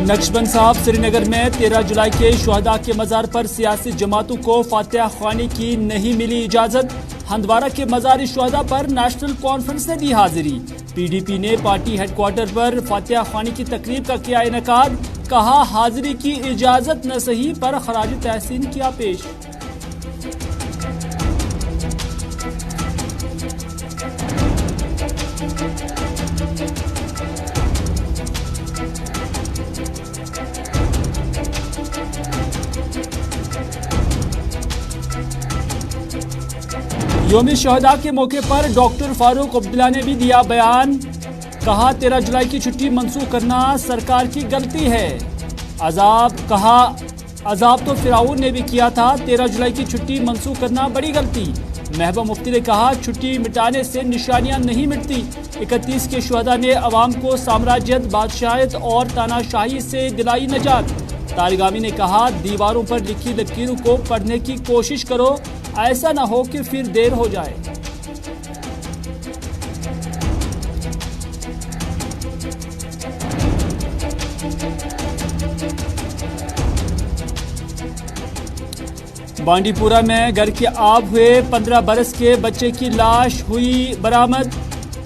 नक्शबंद साहब श्रीनगर में 13 जुलाई के शुहदा के मज़ार पर सियासी जमातों को फातिहा ख्वानी की नहीं मिली इजाज़त। हंदवारा के मज़ार शुहदा पर नेशनल कॉन्फ्रेंस ने दी हाजिरी। पीडीपी ने पार्टी हेडक्वार्टर पर फातिहा ख्वानी की तकरीब का किया इनेकाद। कहा हाजिरी की इजाज़त न सही पर खराज तहसीन किया पेश। यौम शुहदा के मौके पर डॉक्टर फारूक अब्दुल्ला ने भी दिया बयान। कहा 13 जुलाई की छुट्टी मंसूख करना सरकार की गलती है। अजाब तो फिराउन ने भी किया था, 13 जुलाई की छुट्टी मंसूख करना बड़ी गलती। महबूबा मुफ्ती ने कहा छुट्टी मिटाने से निशानियां नहीं मिटती। 31 के शुहदा ने अवाम को साम्राज्यत, बादशाहत और तानाशाही से दिलाई नजात। तारिगामी ने कहा दीवारों पर लिखी लकीरों को पढ़ने की कोशिश करो, ऐसा ना हो कि फिर देर हो जाए। बांडीपुरा में घर के आब हुए 15 बरस के बच्चे की लाश हुई बरामद।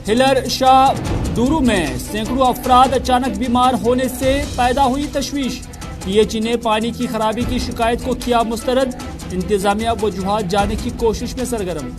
हिलर शाह दूरू में सैकड़ों अफराद अचानक बीमार होने से पैदा हुई तशवीश। पीएचई ने पानी की खराबी की शिकायत को किया मुस्तरद। इंतजामिया वजूहात जाने की कोशिश में सरगर्म।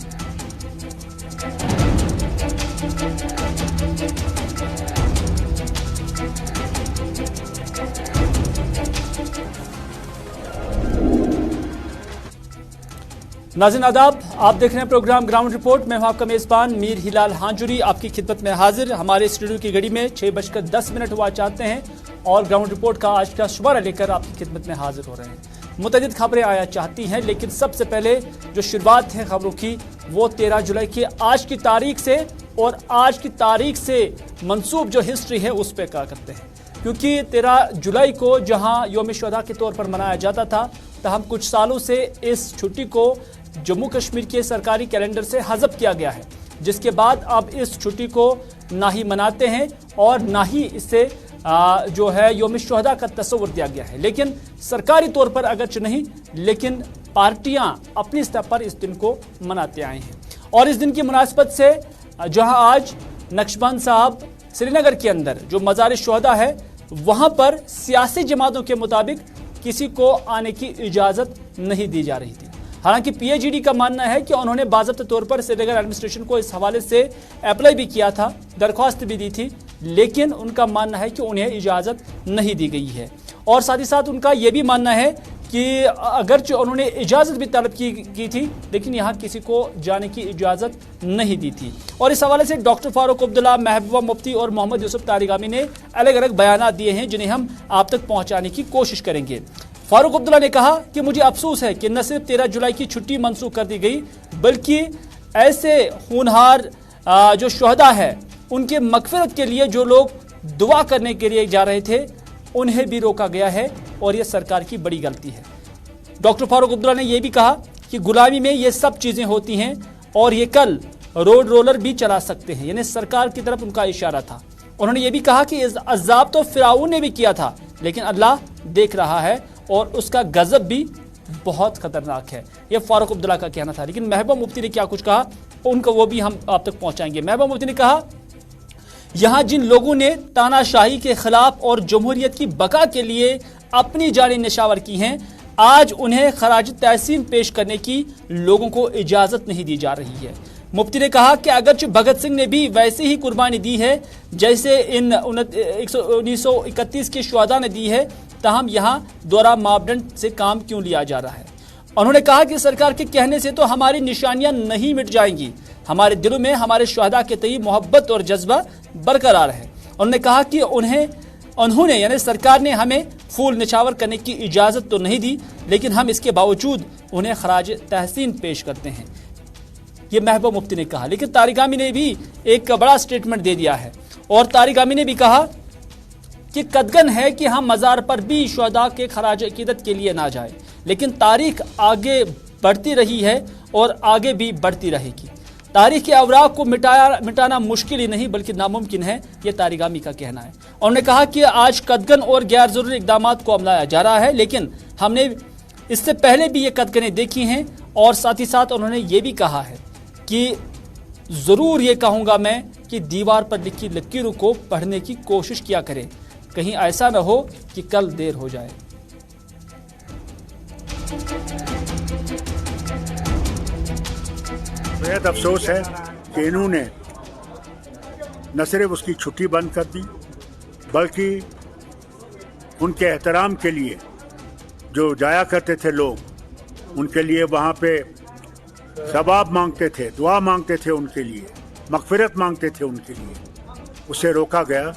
नाज़रीन आदाब, आप देख रहे हैं प्रोग्राम ग्राउंड रिपोर्ट। मैं हूं आपका मेजबान मीर हिलाल हांजुरी, आपकी खिदमत में हाजिर। हमारे स्टूडियो की घड़ी में 6:10 हुआ चाहते हैं और ग्राउंड रिपोर्ट का आज का शुमारा लेकर आपकी खिदमत में हाजिर हो रहे हैं। मुतअद्दिद खबरें आया चाहती हैं, लेकिन सबसे पहले जो शुरुआत है खबरों की वो 13 जुलाई की आज की तारीख से और आज की तारीख से मंसूब जो हिस्ट्री है उस पर क्या करते हैं। क्योंकि 13 जुलाई को जहां यौम शुहदा के तौर पर मनाया जाता था, तहम कुछ सालों से इस छुट्टी को जम्मू कश्मीर के सरकारी कैलेंडर से हज़फ किया गया है, जिसके बाद अब इस छुट्टी को ना ही मनाते हैं और ना ही इससे जो है यौम शुहदा का तस्वुर दिया गया है। लेकिन सरकारी तौर पर अगरचे नहीं, लेकिन पार्टियां अपनी स्तर पर इस दिन को मनाते आए हैं। और इस दिन की मुनासबत से जहां आज नक्शबंद साहब श्रीनगर के अंदर जो मज़ार शुहदा है, वहां पर सियासी जमातों के मुताबिक किसी को आने की इजाज़त नहीं दी जा रही थी। हालांकि पीएचईडी का मानना है कि उन्होंने बाज़ाब्ता तौर पर श्रीनगर एडमिनिस्ट्रेशन को इस हवाले से अप्लाई भी किया था, दरख्वास्त भी दी थी, लेकिन उनका मानना है कि उन्हें इजाज़त नहीं दी गई है। और साथ ही साथ उनका यह भी मानना है कि अगरचे उन्होंने इजाज़त भी तलब की थी, लेकिन यहाँ किसी को जाने की इजाज़त नहीं दी थी। और इस हवाले से डॉक्टर फारूक अब्दुल्ला, महबूबा मुफ्ती और मोहम्मद यूसुफ तारिगामी ने अलग अलग बयान दिए हैं, जिन्हें हम आप तक पहुँचाने की कोशिश करेंगे। फारूक अब्दुल्ला ने कहा कि मुझे अफसोस है कि न सिर्फ 13 जुलाई की छुट्टी मंसूख कर दी गई, बल्कि ऐसे खूनहार जो शुहदा है उनके मगफिरत के लिए जो लोग दुआ करने के लिए जा रहे थे, उन्हें भी रोका गया है और यह सरकार की बड़ी गलती है। डॉक्टर फारूक अब्दुल्ला ने यह भी कहा कि गुलामी में ये सब चीज़ें होती हैं और ये कल रोड रोलर भी चला सकते हैं, यानी सरकार की तरफ उनका इशारा था। उन्होंने ये भी कहा कि अजाब तो फिराउन ने भी किया था, लेकिन अल्लाह देख रहा है और उसका गजब भी बहुत खतरनाक है। यह फारूक अब्दुल्ला का कहना था। लेकिन महबूबा मुफ्ती ने क्या कुछ कहा, उनको वो भी हम आप तक पहुंचाएंगे। महबूबा मुफ्ती ने कहा यहाँ जिन लोगों ने तानाशाही के खिलाफ और जमहूरियत की बका के लिए अपनी जानें निशावर की हैं, आज उन्हें खराज तहसीन पेश करने की लोगों को इजाज़त नहीं दी जा रही है। मुफ्ती ने कहा कि अगरचे भगत सिंह ने भी वैसे ही कुर्बानी दी है जैसे इन 1931 के शुहदा ने दी है, तहम यहाँ दोहरा मापदंड से काम क्यों लिया जा रहा है। उन्होंने कहा कि सरकार के कहने से तो हमारी निशानियां नहीं मिट जाएंगी, हमारे दिलों में हमारे शुहदा के तई मोहब्बत और जज्बा बरकरार है। उन्होंने कहा कि उन्होंने यानी सरकार ने हमें फूल निछावर करने की इजाज़त तो नहीं दी, लेकिन हम इसके बावजूद उन्हें खराज तहसीन पेश करते हैं, ये महबूबा मुफ्ती ने कहा। लेकिन तारिगामी ने भी एक बड़ा स्टेटमेंट दे दिया है और तारिगामी ने भी कहा कि कदगन है कि हम मज़ार पर भी शुहदा के खराज अकीदत के लिए ना जाए, लेकिन तारीख आगे बढ़ती रही है और आगे भी बढ़ती रहेगी। तारीख के अवराक को मिटाना मुश्किल ही नहीं बल्कि नामुमकिन है, ये तारिगामी का कहना है। उन्होंने कहा कि आज कदगन और गैर जरूरी इकदाम को अमलाया जा रहा है, लेकिन हमने इससे पहले भी ये कदगनें देखी हैं। और साथ ही साथ उन्होंने ये भी कहा है कि ज़रूर ये कहूँगा मैं कि दीवार पर लिखी लकीरों को पढ़ने की कोशिश किया करें, कहीं ऐसा न हो कि कल देर हो जाए। बेहद अफसोस है कि इन्होंने न सिर्फ उसकी छुट्टी बंद कर दी बल्कि उनके एहतराम के लिए जो जाया करते थे लोग, उनके लिए वहाँ पे सवाब मांगते थे, दुआ मांगते थे, उनके लिए मगफिरत मांगते थे, उनके लिए उसे रोका गया।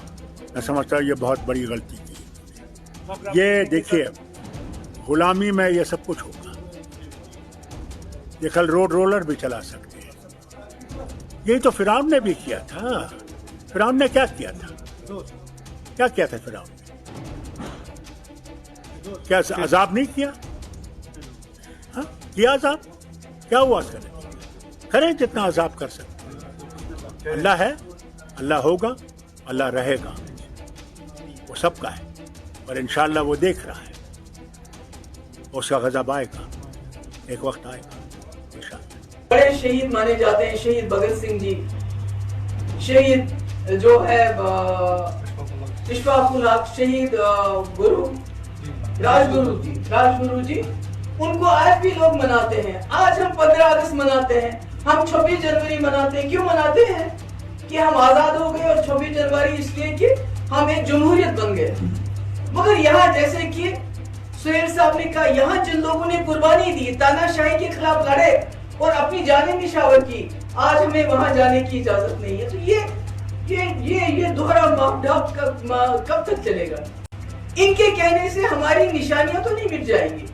मैं समझता हूँ ये बहुत बड़ी गलती की। ये देखिए, गुलामी में ये सब कुछ होगा। ये कल रोड रोलर भी चला सकते हैं। यही तो फिरौन ने भी किया था। फिरौन ने क्या किया था? क्या किया था फिरौन ने? क्या अजाब नहीं किया? हाँ, किया अजाब। क्या हुआ? करें जितना अजाब कर सकते। अल्लाह है, अल्लाह होगा, अल्लाह रहेगा, वो सबका है। और इंशाअल्लाह वो देख रहा है, उसका गज़ब आएगा, एक वक्त आएगा इंशाअल्लाह। बड़े शहीद माने जाते हैं शहीद भगत सिंह जी, शहीद जो है इशफाकुल हक, शहीद गुरु राजगुरु जी, उनको आज भी लोग मनाते हैं। आज हम 15 अगस्त मनाते हैं, हम 26 जनवरी मनाते हैं। क्यों मनाते हैं? कि हम आजाद हो गए, और 26 जनवरी इसलिए कि हम एक जमहूरियत बन गए। मगर यहाँ जैसे कि सुहेल साहब ने कहा, यहाँ जिन लोगों ने कुर्बानी दी, तानाशाही के खिलाफ लड़े और अपनी जानें निशावर की, आज हमें वहां जाने की इजाजत नहीं है। तो ये दोहरा मापदंड कब तक चलेगा? इनके कहने से हमारी निशानियां तो नहीं मिट जाएंगी।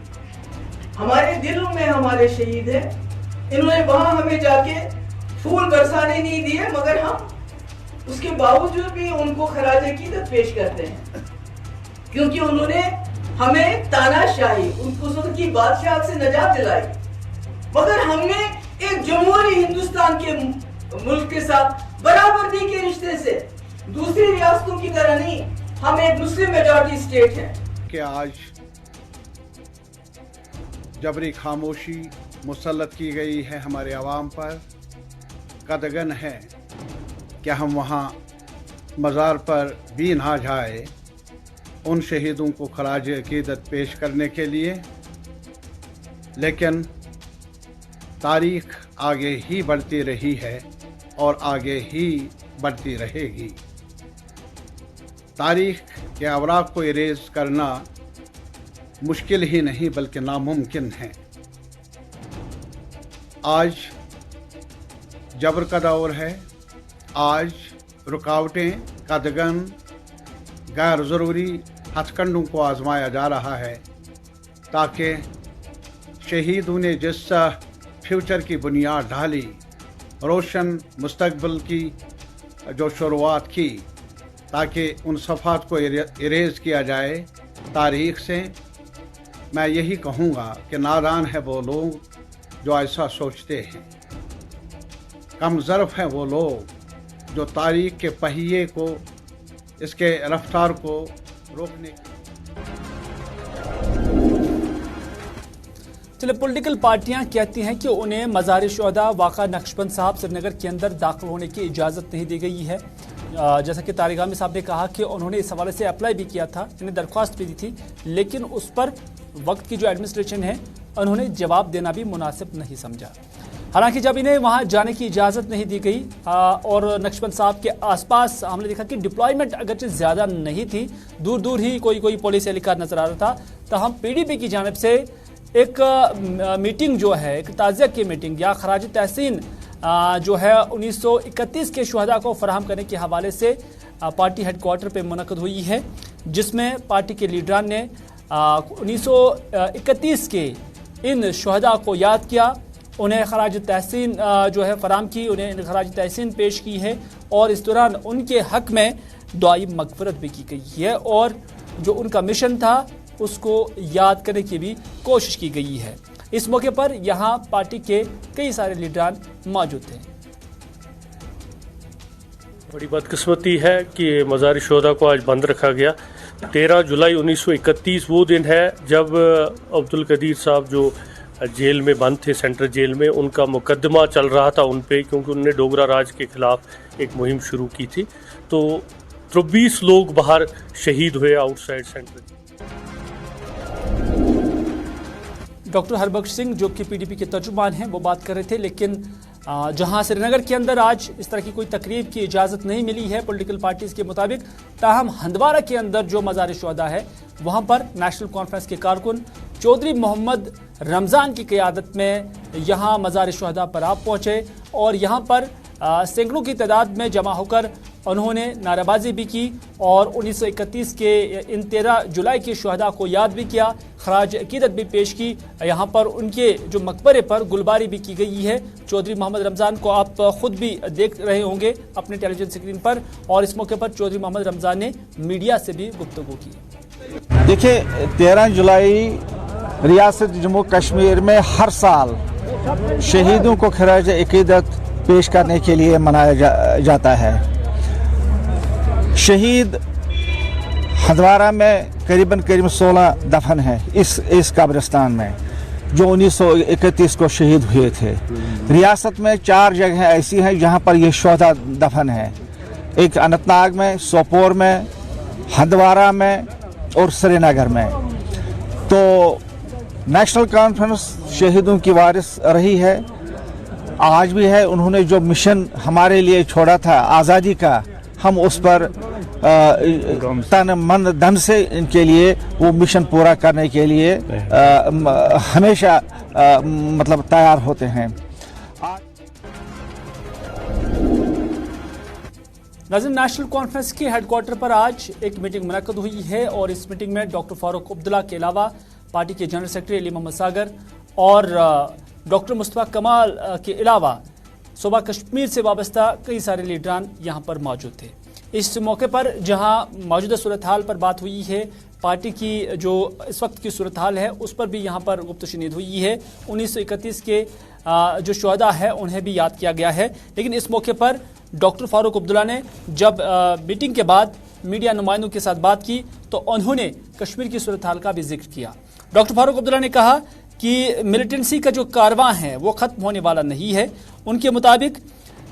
हमारे दिलों में हमारे शहीद हैं। इन्होंने वहां हमें जाके फूल बरसाने नहीं दिए, मगर हम उसके बावजूद भी उनको खराज अकीदत पेश करते हैं, क्योंकि उन्होंने हमें तानाशाही, उनको की बादशाह से निजात दिलाई। मगर हमने एक जमहूरी हिंदुस्तान के मुल्क के साथ बराबरी के रिश्ते से, दूसरी रियासतों की तरह नहीं, हम एक मुस्लिम मेजॉरिटी स्टेट हैं। कि आज जबरी खामोशी मुसल्लत की गई है हमारे अवाम पर, कदगन है कि हम वहाँ मज़ार पर भी ना जाए उन शहीदों को खराज अकीदत पेश करने के लिए। लेकिन तारीख आगे ही बढ़ती रही है और आगे ही बढ़ती रहेगी। तारीख के अवराक को इरेज करना मुश्किल ही नहीं बल्कि नामुमकिन है। आज जबर का दौर है। आज रुकावटें, कदगन, गैर ज़रूरी हथकंडों को आजमाया जा रहा है ताकि शहीदों ने जिस फ्यूचर की बुनियाद ढाली, रोशन मुस्तकबिल की जो शुरुआत की, ताकि उन सफ़ात को इरेज किया जाए तारीख़ से। मैं यही कहूँगा कि नादान है वो लोग जो ऐसा सोचते हैं, कम ज़र्फ़ हैं वो लोग जो तारीख़ के पहिए को, इसके रफ्तार को रोकने। चलिए, पॉलिटिकल पार्टियां कहती हैं कि उन्हें मज़ार शुहदा वाक़ा नक्शबंद साहब श्रीनगर के अंदर दाखिल होने की इजाज़त नहीं दी गई है। जैसा कि तारिगामी साहब ने कहा कि उन्होंने इस हवाले से अप्लाई भी किया था, इन्हें दरख्वास्त भी दी थी, लेकिन उस पर वक्त की जो एडमिनिस्ट्रेशन है उन्होंने जवाब देना भी मुनासिब नहीं समझा। हालांकि जब इन्हें वहां जाने की इजाज़त नहीं दी गई और नक्शबंद साहब के आसपास हमने देखा कि डिप्लॉयमेंट अगरचे ज़्यादा नहीं थी, दूर दूर ही कोई पुलिस एहलकार नज़र आ रहा था, तो हम PDP की जानिब से एक मीटिंग जो है, एक ताज़िया की मीटिंग या खराज तहसीन जो है 1931 के शुहदा को फराहम करने के हवाले से पार्टी हेडक्वार्टर पर मुनक़द हुई है, जिसमें पार्टी के लीडरान ने 1931 के इन शुहदा को याद किया, उन्हें खराज तहसीन जो है फराहम की, उन्हें खराज तहसीन पेश की है और इस दौरान उनके हक़ में दुआई मग़फ़िरत भी की गई है और जो उनका मिशन था उसको याद करने की भी कोशिश की गई है। इस मौके पर यहाँ पार्टी के कई सारे लीडरान मौजूद थे। बड़ी बदकिस्मती है कि मज़ार शुहदा को आज बंद रखा गया। 13 जुलाई 1931 वो दिन है जब अब्दुल कदीर साहब जो जेल में बंद थे, सेंट्रल जेल में, उनका मुकदमा चल रहा था उन पे, क्योंकि उन्होंने डोगरा राज के खिलाफ एक मुहिम शुरू की थी। तो 23 लोग बाहर शहीद हुए outside central. Doctor Harbakhsh Singh जो कि पीडीपी के तर्जुमान हैं वो बात कर रहे थे, लेकिन जहां श्रीनगर के अंदर आज इस तरह की कोई तकरीब की इजाज़त नहीं मिली है पॉलिटिकल पार्टीज़ के मुताबिक, ताहम हंदवारा के अंदर जो मज़ार शुहदा है वहां पर नेशनल कॉन्फ्रेंस के कारकुन चौधरी मोहम्मद रमज़ान की क़यादत में यहां मज़ार शुहदा पर आप पहुँचे और यहां पर सैकड़ों की तादाद में जमा होकर उन्होंने नारेबाजी भी की और 1931 के इन 13 जुलाई के शुहदा को याद भी किया, खराज अकीदत भी पेश की। यहाँ पर उनके जो मकबरे पर गुलबारी भी की गई है। चौधरी मोहम्मद रमज़ान को आप ख़ुद भी देख रहे होंगे अपने टेलीविजन स्क्रीन पर, और इस मौके पर चौधरी मोहम्मद रमज़ान ने मीडिया से भी गुफ्तगू की। देखिए, 13 जुलाई रियासत जम्मू कश्मीर में हर साल शहीदों को खराज अकीदत पेश करने के लिए मनाया जाता है। शहीद हंदवारा में करीबन 16 दफन है इस कब्रिस्तान में, जो 1931 को शहीद हुए थे। रियासत में 4 जगह ऐसी हैं जहां पर ये शुहदा दफन है, एक अनंतनाग में, सोपोर में, हंदवारा में और श्रीनगर में। तो नेशनल कॉन्फ्रेंस शहीदों की वारिस रही है, आज भी है। उन्होंने जो मिशन हमारे लिए छोड़ा था आज़ादी का, हम उस पर तन मन धन से इनके लिए वो मिशन पूरा करने के लिए हमेशा मतलब तैयार होते हैं। नाज़रीन, नेशनल कॉन्फ्रेंस के हेडक्वार्टर पर आज एक मीटिंग मुनक्कद हुई है और इस मीटिंग में डॉक्टर फारूक अब्दुल्ला के अलावा पार्टी के जनरल सेक्रेटरी अली मोहम्मद सागर और डॉक्टर मुस्तफा कमाल के अलावा सूबा कश्मीर से वाबस्ता कई सारे लीडरान यहाँ पर मौजूद थे। इस मौके पर जहाँ मौजूदा सूरत हाल पर बात हुई है, पार्टी की जो इस वक्त की सूरत हाल है उस पर भी यहाँ पर गुफ्तशनीद हुई है। 1931 के जो शुहदा है उन्हें भी याद किया गया है। लेकिन इस मौके पर डॉक्टर फारूक अब्दुल्ला ने जब मीटिंग के बाद मीडिया नुमाइंदों के साथ बात की तो उन्होंने कश्मीर की सूरत हाल का भी जिक्र किया। डॉक्टर फारूक अब्दुल्ला ने कहा कि मिलिटेंसी का जो कारवां है वो ख़त्म होने वाला नहीं है। उनके मुताबिक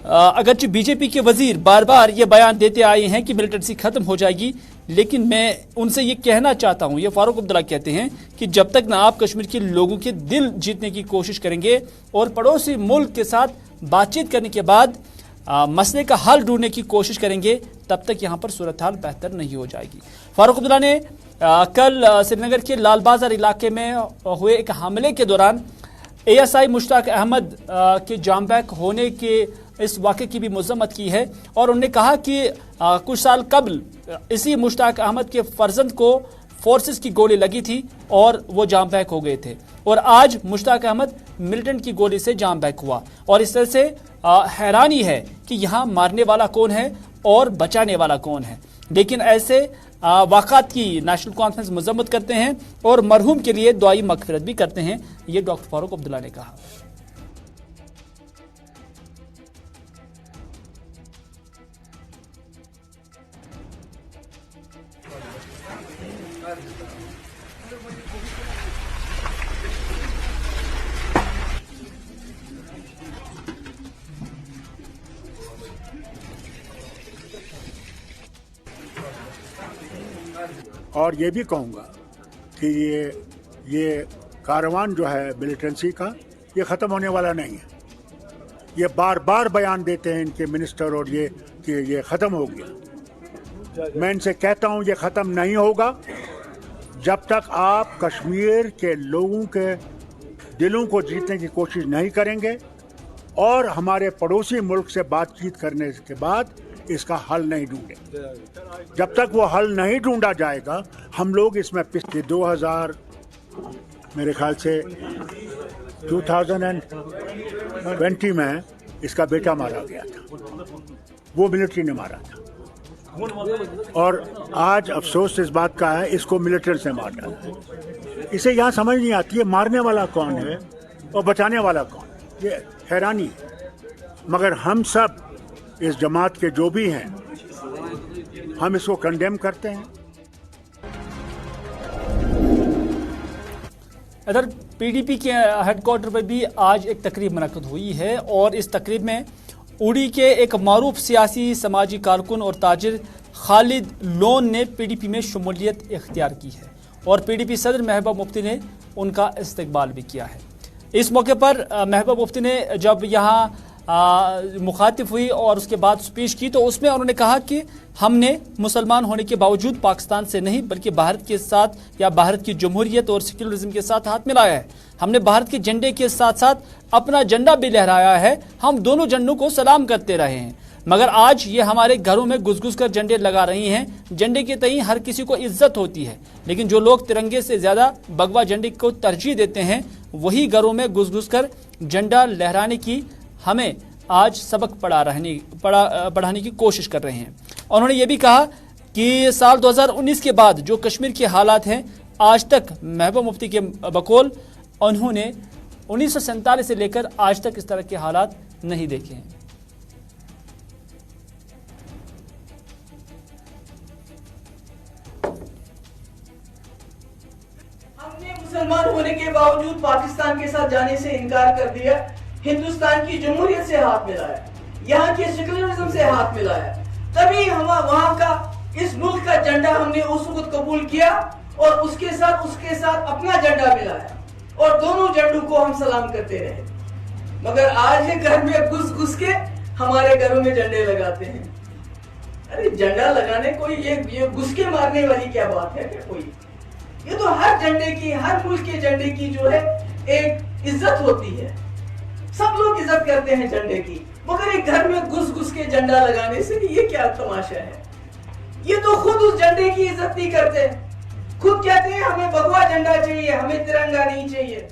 अगरचे बीजेपी के वजीर बार बार ये बयान देते आए हैं कि मिलिटेंसी ख़त्म हो जाएगी, लेकिन मैं उनसे ये कहना चाहता हूँ, ये फारूक अब्दुल्ला कहते हैं कि जब तक ना आप कश्मीर के लोगों के दिल जीतने की कोशिश करेंगे और पड़ोसी मुल्क के साथ बातचीत करने के बाद मसले का हल ढूंढने की कोशिश करेंगे, तब तक यहाँ पर सूरत हाल बेहतर नहीं हो जाएगी। फारूक अब्दुल्ला ने कल श्रीनगर के लाल बाजार इलाके में हुए एक हमले के दौरान ASI मुश्ताक अहमद के जाम बैक होने के इस वाक़े की भी मज़म्मत की है और उन्होंने कहा कि कुछ साल कबल इसी मुश्ताक अहमद के फर्जंद को फोर्सेस की गोली लगी थी और वो जाम बैक हो गए थे, और आज मुश्ताक अहमद मिलिटेंट की गोली से जाम बैक हुआ। और इस तरह से हैरानी है कि यहाँ मारने वाला कौन है और बचाने वाला कौन है। लेकिन ऐसे वाक़ात की नेशनल कॉन्फ्रेंस मज़म्मत करते हैं और मरहूम के लिए दुआई मग़फ़िरत भी करते हैं, ये डॉक्टर फारूक अब्दुल्ला ने कहा। और ये भी कहूँगा कि ये कारवान जो है मिलिटेंसी का, ये ख़त्म होने वाला नहीं है। ये बार बार बयान देते हैं इनके मिनिस्टर और ये कि ये ख़त्म हो गया। मैं इनसे कहता हूँ ये ख़त्म नहीं होगा जब तक आप कश्मीर के लोगों के दिलों को जीतने की कोशिश नहीं करेंगे और हमारे पड़ोसी मुल्क से बातचीत करने के बाद इसका हल नहीं ढूंढे। जब तक वो हल नहीं ढूंढा जाएगा, हम लोग इसमें पिछले 2000 मेरे ख्याल से 2020 में इसका बेटा मारा गया था, वो मिलिट्री ने मारा था। और आज अफसोस इस बात का है इसको मिलिट्री से मार डाला। इसे यहाँ समझ नहीं आती है मारने वाला कौन है और बचाने वाला कौन, ये हैरानी है। मगर हम सब इस जमात के जो भी हैं, हम इसको कंडेम करते हैं। इधर पीडीपी के हेडक्वार्टर पर भी आज एक तकरीब मुनक्कद हुई है और इस तकरीब में उड़ी के एक मारूफ सियासी समाजी कारकुन और ताजिर खालिद लोन ने पीडीपी में शमूलियत इख्तियार की है और पीडीपी सदर महबूबा मुफ्ती ने उनका इस्तकबाल भी किया है। इस मौके पर महबूबा मुफ्ती ने जब यहाँ मुखातिब हुई और उसके बाद स्पीच की तो उसमें उन्होंने कहा कि हमने मुसलमान होने के बावजूद पाकिस्तान से नहीं बल्कि भारत के साथ या भारत की जमहूरियत और सेक्युलरिज्म के साथ हाथ मिलाया है। हमने भारत के झंडे के साथ साथ अपना झंडा भी लहराया है। हम दोनों झंडों को सलाम करते रहे हैं, मगर आज ये हमारे घरों में घुस घुस कर झंडे लगा रही हैं। झंडे के तई हर किसी को इज्जत होती है, लेकिन जो लोग तिरंगे से ज्यादा भगवा झंडे को तरजीह देते हैं वही घरों में घुस घुस कर झंडा लहराने की हमें आज सबक पढ़ाने की कोशिश कर रहे हैं। और उन्होंने ये भी कहा कि साल 2019 के बाद जो कश्मीर के हालात हैं, आज तक महबूबा मुफ्ती के बकौल उन्होंने 1947 से लेकर आज तक इस तरह के हालात नहीं देखे हैं। हमने मुसलमान होने के बावजूद पाकिस्तान के साथ जाने से इनकार कर दिया, हिंदुस्तान की जमहूरियत से हाथ मिलाया, यहाँ के सेक्युलरिज्म से हाथ मिलाया, तभी हम वहाँ का इस मुल्क का झंडा हमने उस वक्त कबूल किया और उसके साथ अपना झंडा मिलाया और दोनों झंडों को हम सलाम करते रहे। मगर आज ये घर में घुस घुस के हमारे घरों में झंडे लगाते हैं। अरे झंडा लगाने कोई ये घुस के मारने वाली क्या बात है क्या कोई? ये तो हर झंडे की, हर मुल्क के झंडे की जो है एक इज्जत होती है। सब लोग इज्जत करते हैं झंडे की, मगर एक घर में घुस घुस के झंडा लगाने से ये क्या तमाशा है? ये तो खुद उस झंडे की इज्जत नहीं करते, खुद कहते हैं हमें भगवा झंडा चाहिए, हमें तिरंगा नहीं चाहिए।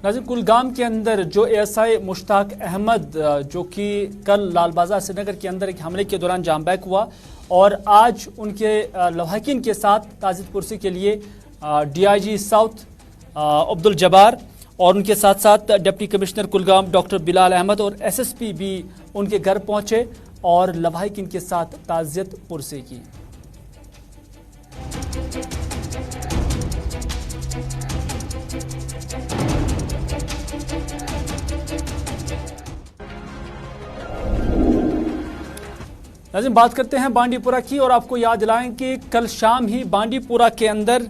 नाज़रीन, कुलगाम के अंदर जो एएसआई मुश्ताक अहमद जो कि कल लाल बाजार श्रीनगर के अंदर एक हमले के दौरान जाम बैक हुआ और आज उनके लवाहिकीन के साथ ताज़िद पुरसी के लिए डीआईजी साउथ अब्दुल जब्बार और उनके साथ साथ deputy commissioner Kulgam doctor Bilal Ahmad और एसएसपी भी उनके घर पहुंचे और लवाहिकीन के साथ ताज़ियत पुरसी की। नाज़रीन, बात करते हैं बांडीपुरा की और आपको याद दिलाएं कि कल शाम ही बांडीपुरा के अंदर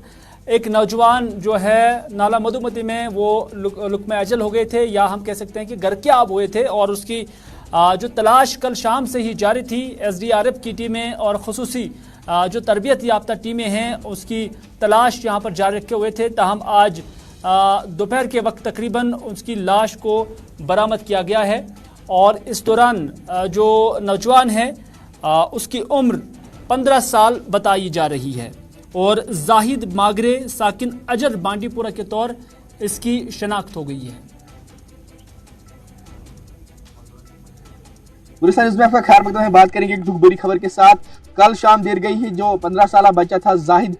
एक नौजवान जो है नाला मधुमती में वो लुकमे अजल हो गए थे, या हम कह सकते हैं कि गर्क-ए-आब हुए थे और उसकी जो तलाश कल शाम से ही जारी थी। एसडीआरएफ की टीमें और खुसूसी जो तरबियत याफ्ता टीमें हैं उसकी तलाश यहाँ पर जारी रखे हुए थे। ताहम आज दोपहर के वक्त तकरीबन उसकी लाश को बरामद किया गया है और इस दौरान जो नौजवान है उसकी उम्र 15 साल बताई जा रही है और जाहिद मागरे साकिन अजर बांडीपुरा के तौर इसकी शनाख्त हो गई है। गुलिस्तान न्यूज़ में आपका खैर मकदम है। बात करेंगे एक दुख भरी खबर के साथ। कल शाम देर गई है जो 15 साल बच्चा था जाहिद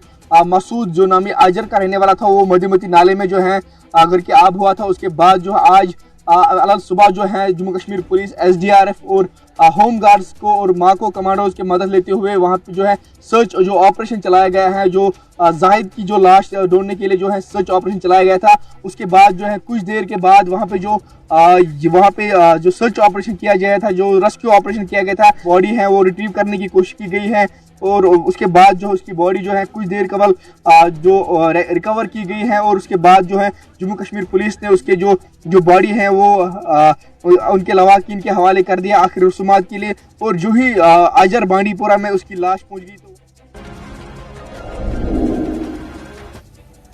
मसूद जो नामी आजर का रहने वाला था, वो मधुमती नाले में जो है अगर के आब हुआ था। उसके बाद जो आज अलग सुबह जो है जम्मू कश्मीर पुलिस, एसडीआरएफ और होम गार्ड्स को और माको कमांडोज की मदद लेते हुए वहाँ पे जो है सर्च जो ऑपरेशन चलाया गया है, जो जाहिद की जो लाश ढूंढने के लिए जो है सर्च ऑपरेशन चलाया गया था। उसके बाद जो है कुछ देर के बाद वहाँ पे जो सर्च ऑपरेशन किया गया था, जो रेस्क्यू ऑपरेशन किया गया था, बॉडी है वो रिट्रीव करने की कोशिश की गई है और उसके बाद जो उसकी बॉडी जो है कुछ देर कबल जो रिकवर की गई है और उसके बाद जो है जम्मू कश्मीर पुलिस ने उसके जो बॉडी है वो उनके लवाकिन के हवाले कर दिया आखिर रसूमात के लिए। और जो ही आजर बांडीपुरा में उसकी लाश पहुंच गई। तो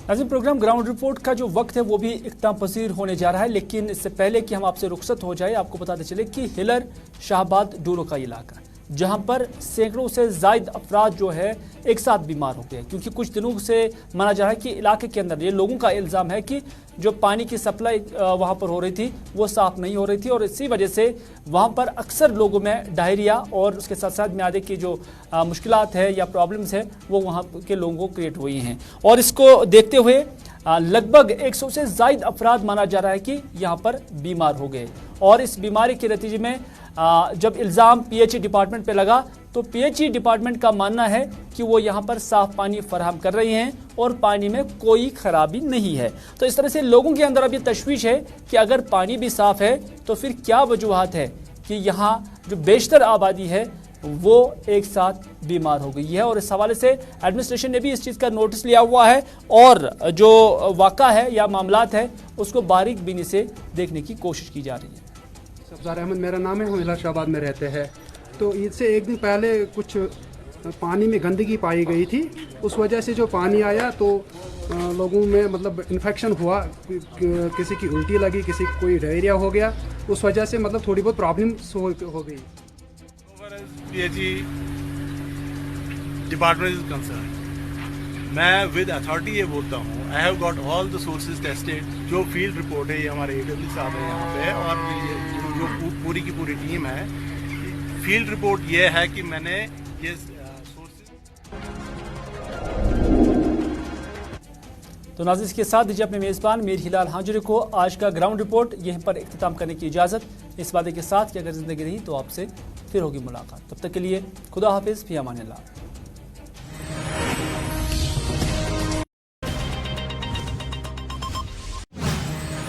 नाज़रीन, प्रोग्राम ग्राउंड रिपोर्ट का जो वक्त है वो भी इख्तिताम पसीर होने जा रहा है, लेकिन इससे पहले कि हम आपसे रुखसत हो जाए आपको बताते चले कि हिलर शाहबाद डूरो का इलाका जहां पर सैकड़ों से ज़ायद अफराद जो है एक साथ बीमार हो गए, क्योंकि कुछ दिनों से माना जा रहा है कि इलाके के अंदर ये लोगों का इल्ज़ाम है कि जो पानी की सप्लाई वहां पर हो रही थी वो साफ़ नहीं हो रही थी और इसी वजह से वहां पर अक्सर लोगों में डायरिया और उसके साथ साथ म्यादे की जो मुश्किलात है या प्रॉब्लम्स है वो वहाँ के लोगों को क्रिएट हुई हैं। और इसको देखते हुए लगभग 100 से ज़ायद अफराद माना जा रहा है कि यहाँ पर बीमार हो गए। और इस बीमारी के नतीजे में जब इल्ज़ाम PHE डिपार्टमेंट पे लगा तो PHE डिपार्टमेंट का मानना है कि वो यहाँ पर साफ़ पानी फराहम कर रही हैं और पानी में कोई ख़राबी नहीं है। तो इस तरह से लोगों के अंदर अब ये तशवीश है कि अगर पानी भी साफ़ है तो फिर क्या वजूहात है कि यहाँ जो बेशतर आबादी है वो एक साथ बीमार हो गई है। और इस हवाले से एडमिनिस्ट्रेशन ने भी इस चीज़ का नोटिस लिया हुआ है और जो वाक़ा है या मामलात है उसको बारीक बीनी से देखने की कोशिश की जा रही है। सब्ज़ार अहमद मेरा नाम है, हम इलाहाबाद में रहते हैं। तो इससे एक दिन पहले कुछ पानी में गंदगी पाई गई थी, उस वजह से जो पानी आया तो लोगों में मतलब इन्फेक्शन हुआ, किसी की उल्टी लगी, किसी को कोई डायरिया हो गया, उस वजह से मतलब थोड़ी बहुत प्रॉब्लम हो गई। PHE डिपार्टमेंट इज कंसर्न, मैं विद अथॉरिटी ये बोलता हूँ, I have got all the sources tested. जो फील्ड रिपोर्ट है ये हमारे AW साहब हैं यहाँ पे और जो पूरी की पूरी टीम है, फील्ड रिपोर्ट ये है कि मैंने ये सोर्सेज। तो नाज़रीन, इसके साथ दीजिए अपने मेज़बान मीर हिलाल हांजुरी को आज का ग्राउंड रिपोर्ट यहीं पर इख्तिताम करने की इजाज़त, इस वादे के साथ कि अगर ज़िंदगी रही तो आपसे फिर होगी मुलाकात। तब तक के लिए खुदा हाफिज़, फ़ी अमान अल्लाह।